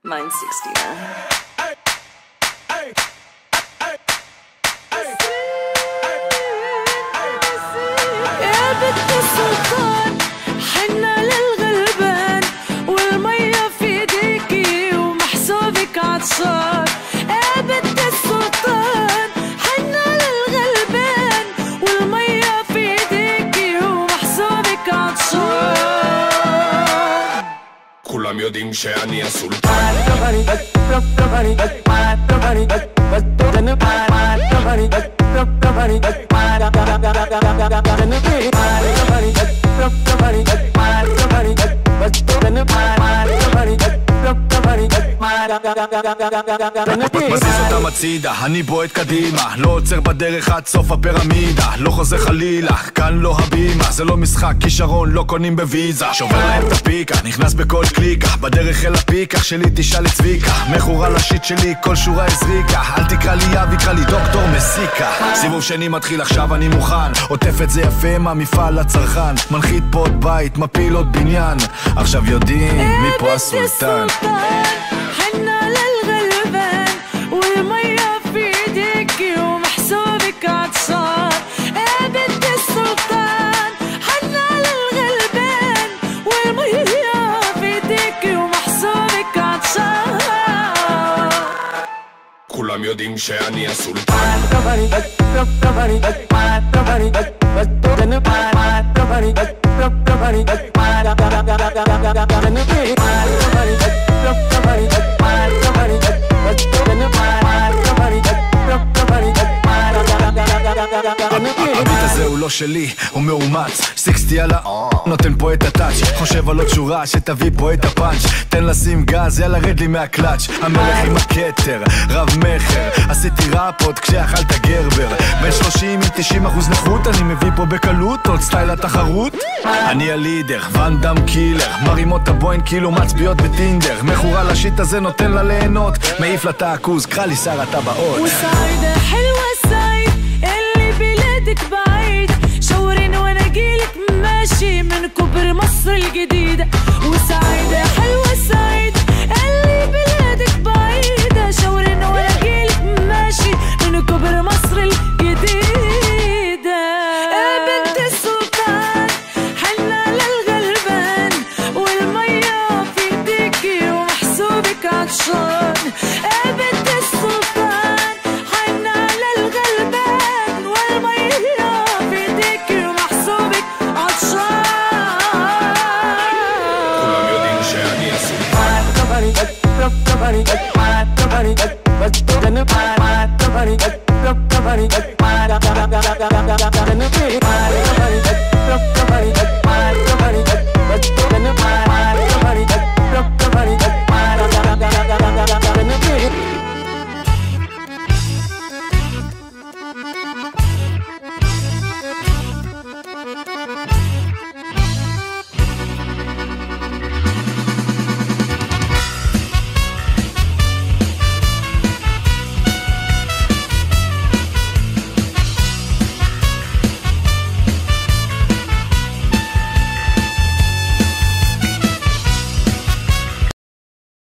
Mine's 69. يا بنت السلطان حنا للغلبان والمية في ايديكي ومحسوبك عطشان. يا بنت السلطان حنا للغلبان والمية في ايديكي ومحسوبك عطشان. كلهم יודעים שאני הסולטן. מזיז אותם הצידה, אני בועט קדימה, לא עוצר בדרך עד סוף הפירמידה, לא חוזר חלילה, כאן לא הבימה, זה לא משחק כישרון, לא קונים בוויזה, שובר להם את הפיקה, נכנס בכל קליקה, בדרך אל הפיקה שלי תשאל את צביקה, מכורה לשיט שלי כל שורה הזריקה, אל תקרא לי יב, יקרא לי דוקטור מסיקה. סיבוב שני מתחיל עכשיו אני מוכן, עוטף את זה יפה מהמפעל לצרכן, מנחית פה עוד בית, מפיל עוד בניין, עכשיו יודעים מי פה הסולטן. حنا للغلبان والمية في ايديكي ومحسوبك عطشان. يا بنت السلطان حنا للغلبان والمية في ايديكي ومحسوبك عطشان. كلهم יודעים שאני הסולטן. הביט הזה הוא לא שלי, הוא מאומץ 60 על נותן פה את הטאץ', חושב על עוד שורה שתביא פה את הפאנץ', תן לשים גז, יאללה רד לי מהקלאץ', המלך עם הכתר, רב מחר, עשיתי ראפ עוד כשאכלת גרבר, בין 30 עם 90% נכות, אני מביא פה בקלות עוד סטייל התחרות. אני הלידר, ואן דם קילר, מרימות הבוין כאילו מצביעות בטינדר, מכורה לשיט הזה נותן לה ליהנות, מעיף לה תעכוז, קרא לי שר הטבעות. وسعيدة حلوة السعيد اللي بلادك بعيد، شاورين وانا اجيلك ماشي من كبر مصر الجديدة. وسعيدة حلوة السعيد اللي بلادك بعيدة، شاورين وانا اجيلك ماشي من كبر مصر الجديدة. يا بنت السلطان حنا للغلبان والمية في ايديكي ومحسوبك عطشان. يا بنت السلطان حنا للغلبان والمية في ايديكي ومحسوبك عطشان. كلهم יודעים שאני הסולטן. Bye.